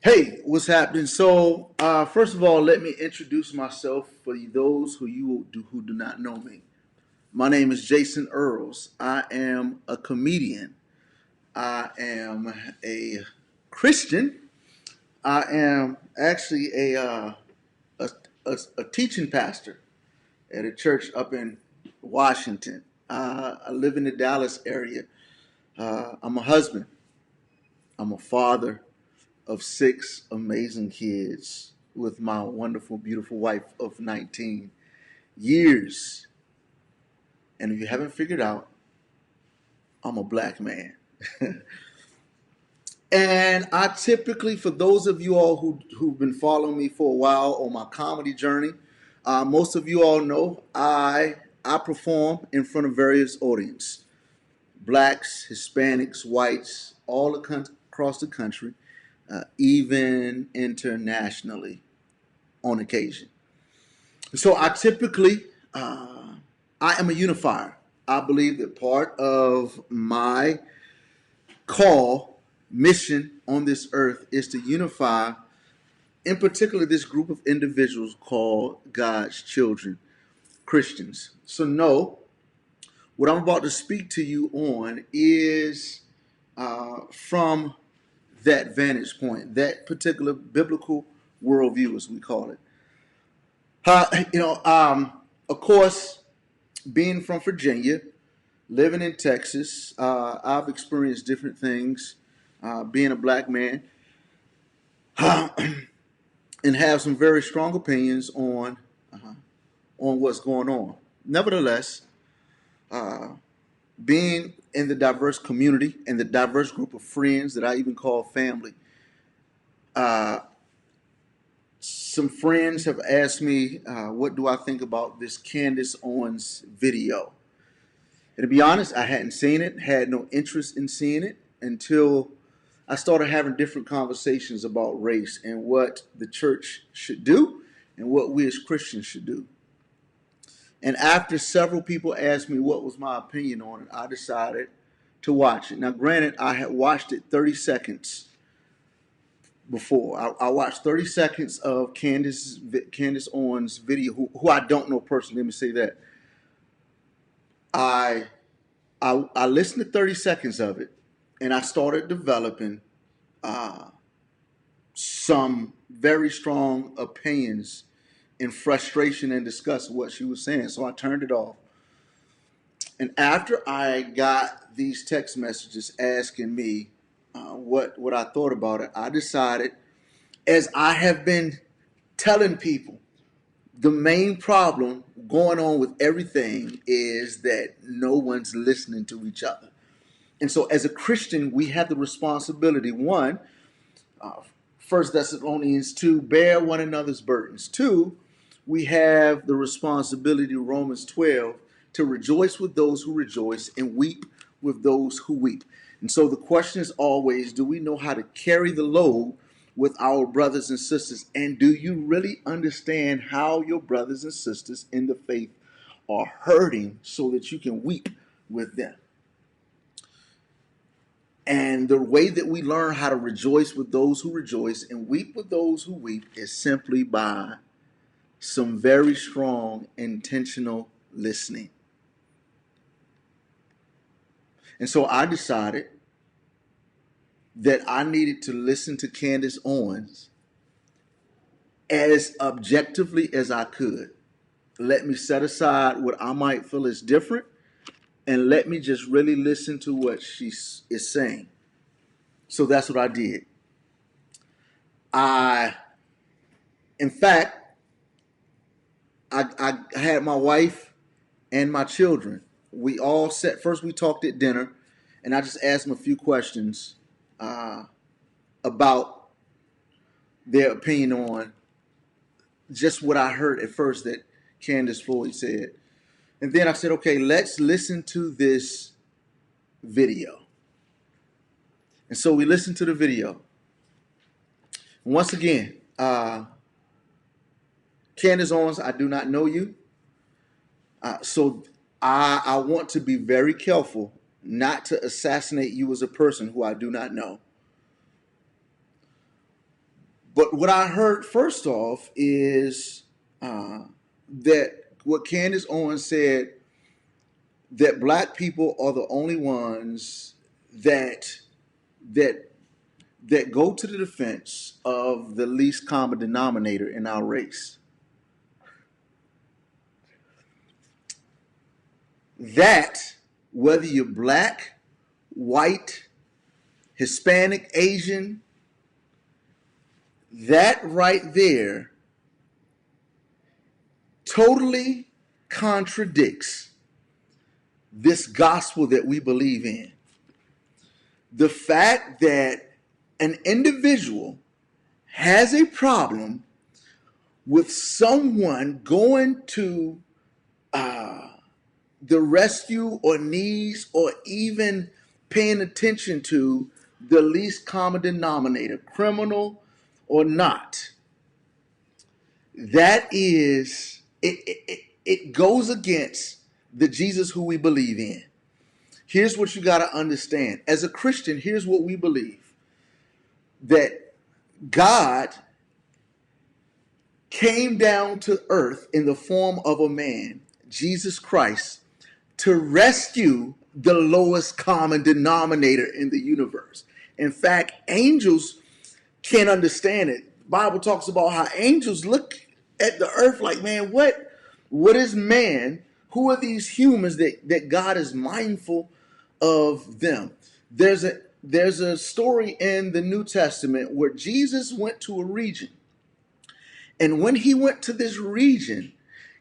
Hey, what's happening? So, first of all, let me introduce myself for those who do not know me. My name is Jason Earls. I am a comedian. I am a Christian. I am actually a, a teaching pastor at a church up in Washington. I live in the Dallas area. I'm a husband. I'm a father of six amazing kids with my wonderful, beautiful wife of 19 years. And if you haven't figured out, I'm a black man. And I typically, for those of you all who've been following me for a while on my comedy journey, most of you all know I perform in front of various audience, blacks, Hispanics, whites, all across the country, even internationally on occasion. So I typically, I am a unifier. I believe that part of my call, mission on this earth is to unify, in particular, this group of individuals called God's children, Christians. So, no, what I'm about to speak to you on is from that vantage point, that particular biblical worldview, as we call it. Of course, being from Virginia, living in Texas, I've experienced different things being a black man and have some very strong opinions on what's going on. Nevertheless, being in the diverse community and the diverse group of friends that I even call family, uh, some friends have asked me, what do I think about this Candace Owens video? And to be honest, I hadn't seen it, had no interest in seeing it until I started having different conversations about race and what the church should do and what we as Christians should do. And after several people asked me what was my opinion on it, I decided to watch it. Now, granted, I had watched it 30 seconds before. I watched 30 seconds of Candace Owens' video, who I don't know personally. Let me say that. I I listened to 30 seconds of it, and I started developing uh, some very strong opinions and frustration and disgust with what she was saying. So I turned it off. And after I got these text messages asking me what I thought about it, I decided, as I have been telling people, the main problem going on with everything is that no one's listening to each other. And so, as a Christian, we have the responsibility, one, uh, 1 Thessalonians 2, bear one another's burdens. Two, we have the responsibility, Romans 12, to rejoice with those who rejoice and weep with those who weep. And so the question is always, do we know how to carry the load with our brothers and sisters? And do you really understand how your brothers and sisters in the faith are hurting so that you can weep with them? And the way that we learn how to rejoice with those who rejoice and weep with those who weep is simply by some very strong, intentional listening. And so I decided that I needed to listen to Candace Owens as objectively as I could. Let me set aside what I might feel is different and let me just really listen to what she is saying. So that's what I did. In fact, I had my wife and my children. We all sat, first we talked at dinner, and I just asked them a few questions about their opinion on just what I heard at first that Candace Floyd said. And then I said, okay, let's listen to this video. And so we listened to the video. And once again, Candace Owens, I do not know you. So I want to be very careful not to assassinate you as a person who I do not know. But what I heard first off is that what Candace Owens said, that black people are the only ones that that that go to the defense of the least common denominator in our race. That, whether you're black, white, Hispanic, Asian, that right there totally contradicts this gospel that we believe in. The fact that an individual has a problem with someone going to the rescue or needs or even paying attention to the least common denominator, criminal or not, that is, it goes against the Jesus who we believe in. Here's what you got to understand. As a Christian, here's what we believe. That God came down to earth in the form of a man, Jesus Christ, to rescue the lowest common denominator in the universe. In fact, angels can't understand it. The Bible talks about how angels look at the earth like, man, what is man? Who are these humans that God is mindful of them? There's a story in the New Testament where Jesus went to a region. And when he went to this region,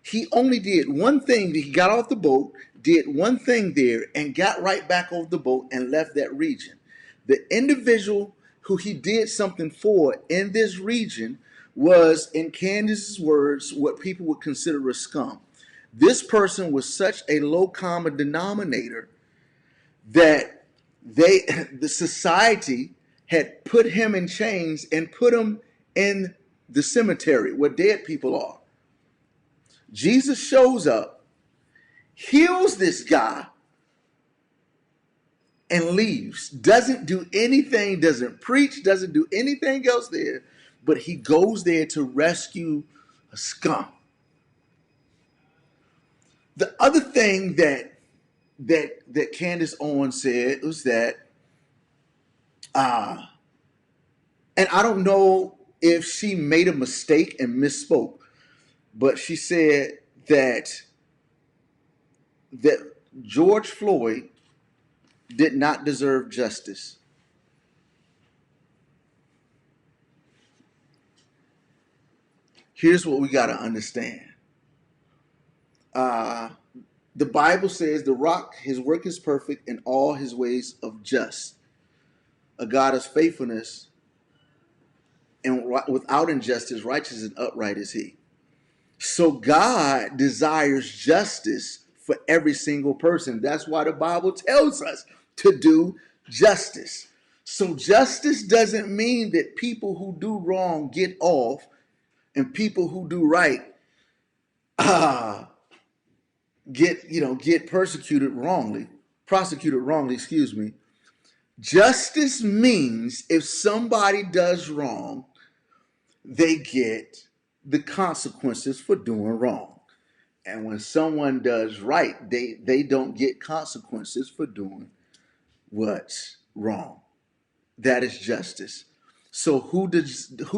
he only did one thing. He got off the boat, did one thing there, and got right back off the boat and left that region. The individual who he did something for in this region was, in Candace's words, what people would consider a scum. This person was such a low common denominator that the society had put him in chains and put him in the cemetery where dead people are. Jesus shows up, heals this guy, and leaves. Doesn't do anything, doesn't preach, doesn't do anything else there, but he goes there to rescue a scum. The other thing that Candace Owens said was that, and I don't know if she made a mistake and misspoke, but she said that George Floyd did not deserve justice. Here's what we got to understand. The Bible says the rock, his work is perfect in all his ways of just. A God of faithfulness and without injustice, righteous and upright is he. So God desires justice for every single person. That's why the Bible tells us to do justice. So justice doesn't mean that people who do wrong get off and people who do right get prosecuted wrongly. Justice means if somebody does wrong, they get the consequences for doing wrong. And when someone does right, they don't get consequences for doing what's wrong. That is justice. So who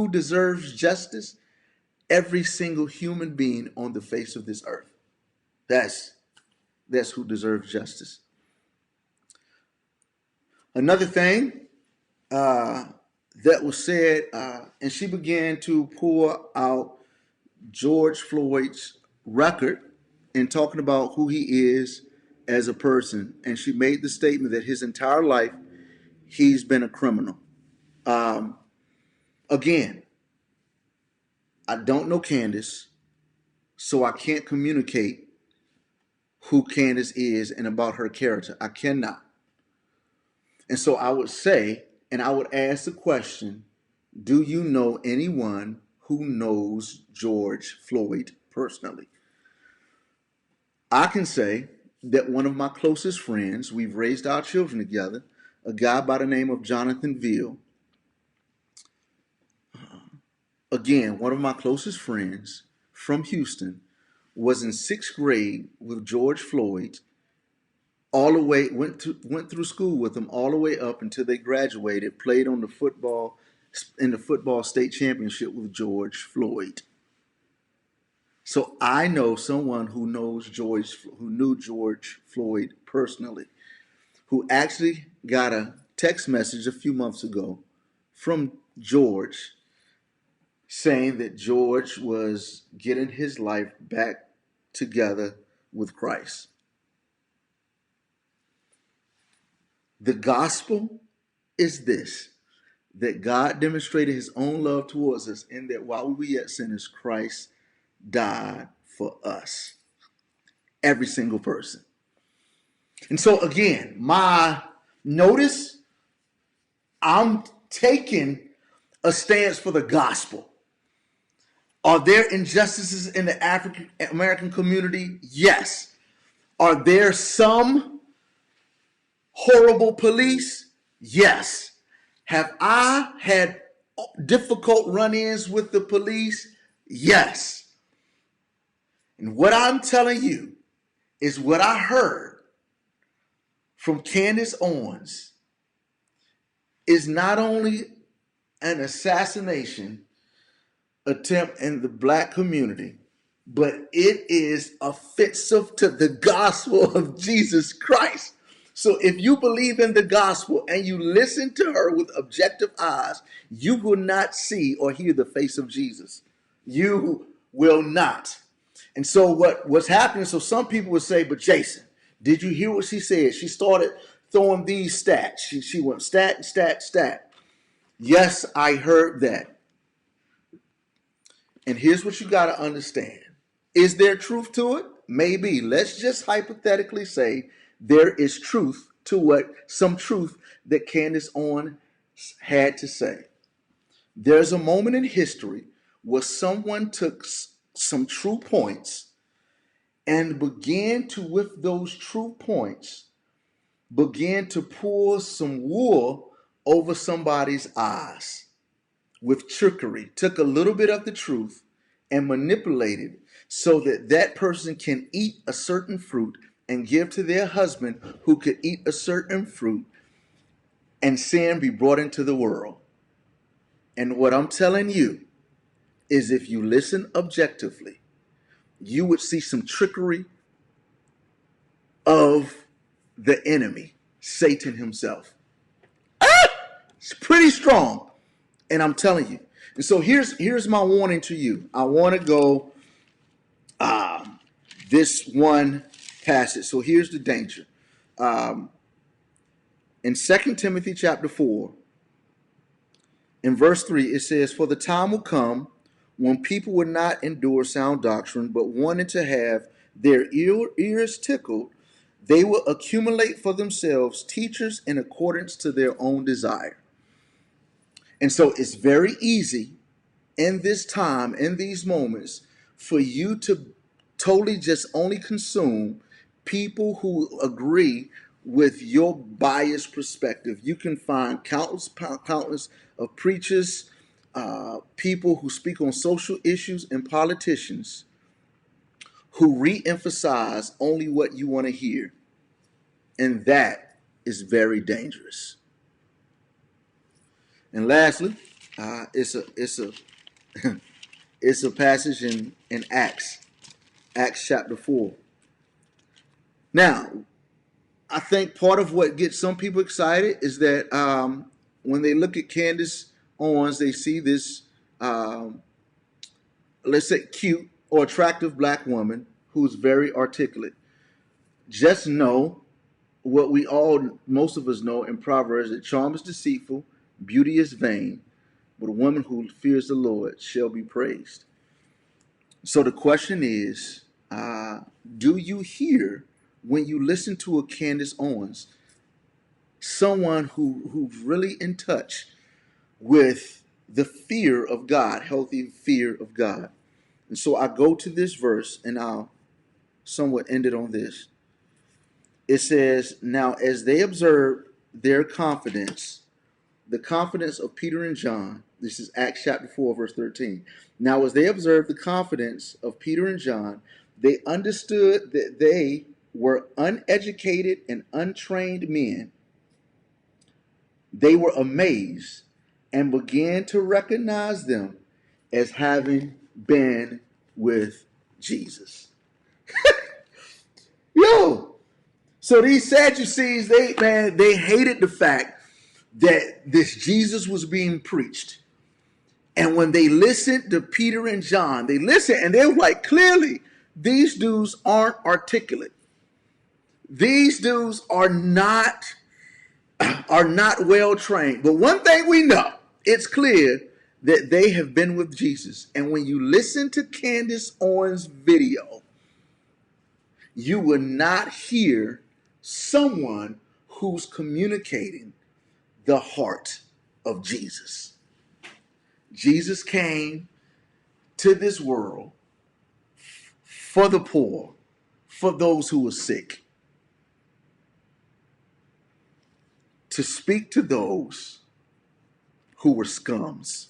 deserves justice? Every single human being on the face of this earth. That's who deserves justice. Another thing that was said, and she began to pour out George Floyd's record and talking about who he is as a person. And she made the statement that his entire life he's been a criminal. Again, I don't know Candace, so I can't communicate who Candace is and about her character. I cannot. And so I would say, and I would ask the question, do you know anyone who knows George Floyd personally? I can say that one of my closest friends, we've raised our children together, a guy by the name of Jonathan Veal. Again, one of my closest friends from Houston was in sixth grade with George Floyd, all the way went through school with him all the way up until they graduated, played on the football in the football state championship with George Floyd. So I know someone who knew George Floyd personally, who actually got a text message a few months ago from George saying that George was getting his life back together with Christ. The gospel is this, that God demonstrated his own love towards us in that while we were yet sinners, Christ died for us. Every single person. And so again, notice I'm taking a stance for the gospel. Are there injustices in the African American community? Yes. Are there some horrible police? Yes. Have I had difficult run-ins with the police? Yes. And what I'm telling you is what I heard from Candace Owens is not only an assassination attempt in the black community, but it is offensive to the gospel of Jesus Christ. So if you believe in the gospel and you listen to her with objective eyes, you will not see or hear the face of Jesus. You will not. And so what's happening, so some people would say, but Jason, did you hear what she said? She started throwing these stats. She went stat, stat, stat. Yes, I heard that. And here's what you got to understand. Is there truth to it? Maybe. Let's just hypothetically say there is truth to some truth that Candace Owens had to say. There's a moment in history where someone took some true points and began to, with those true points, began to pour some wool over somebody's eyes with trickery, took a little bit of the truth and manipulated so that that person can eat a certain fruit and give to their husband who could eat a certain fruit, and sin be brought into the world. And what I'm telling you is if you listen objectively, you would see some trickery of the enemy, Satan himself. It's pretty strong. And I'm telling you. And so here's my warning to you. I want to go this one passage. So here's the danger. In 2 Timothy chapter 4, in verse 3, it says, "For the time will come when people will not endure sound doctrine, but wanting to have their ears tickled, they will accumulate for themselves teachers in accordance to their own desire." And so it's very easy in this time, in these moments, for you to totally just only consume people who agree with your biased perspective. You can find countless of preachers, people who speak on social issues, and politicians who re-emphasize only what you want to hear. And that is very dangerous. And lastly, it's a passage in Acts chapter 4. Now, I think part of what gets some people excited is that when they look at Candace Owens, they see this, let's say, cute or attractive black woman who's very articulate. Just know what most of us know in Proverbs, that charm is deceitful, beauty is vain, but a woman who fears the Lord shall be praised. So the question is, do you hear when you listen to a Candace Owens, someone who's really in touch with the fear of God, healthy fear of God? And so I go to this verse and I'll somewhat end it on this. It says, "Now as they observed their confidence, the confidence of Peter and John, This is Acts chapter 4, verse 13. Now, as they observed the confidence of Peter and John, they understood that they were uneducated and untrained men. They were amazed and began to recognize them as having been with Jesus. Yo! So these Sadducees, they hated the fact that this Jesus was being preached. And when they listened to Peter and John, they listened and they were like, clearly, these dudes aren't articulate. These dudes are not well trained. But one thing we know, it's clear that they have been with Jesus. And when you listen to Candace Owens' video, you will not hear someone who's communicating the heart of Jesus. Jesus came to this world for the poor, for those who were sick, to speak to those who were scums.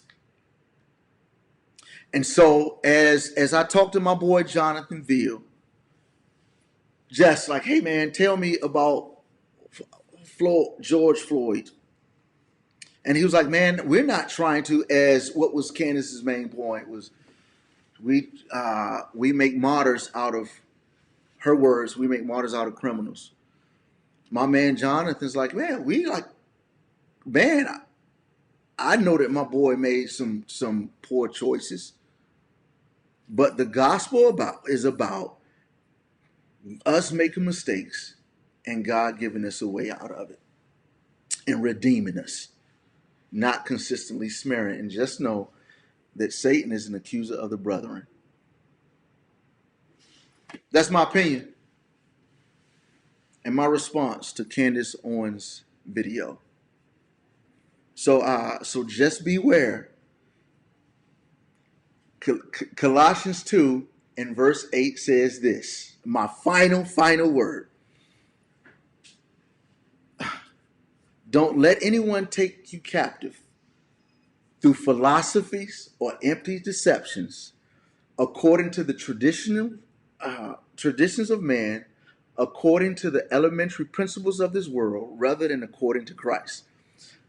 And so as I talked to my boy Jonathan Veal, just like, hey man, tell me about George Floyd. And he was like, man, we're not trying to, as what was Candace's main point was, we make martyrs out of, her words, we make martyrs out of criminals. My man Jonathan's like, man, I know that my boy made some poor choices, but the gospel is about us making mistakes and God giving us a way out of it and redeeming us, not consistently smearing. And just know that Satan is an accuser of the brethren. That's my opinion and my response to Candace Owens' video. So just beware. Colossians 2 and verse 8 says this, my final word. Don't let anyone take you captive through philosophies or empty deceptions, according to the traditions of man, according to the elementary principles of this world, rather than according to Christ.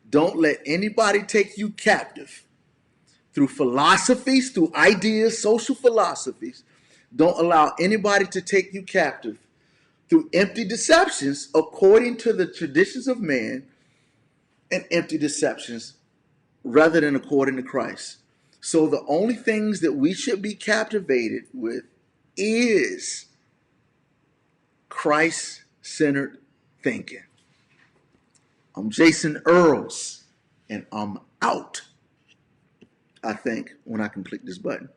Don't let anybody take you captive through philosophies, through ideas, social philosophies. Don't allow anybody to take you captive through empty deceptions according to the traditions of man and empty deceptions rather than according to Christ. So the only things that we should be captivated with is Christ-centered thinking. I'm Jason Earls, and I'm out, I think, when I can click this button.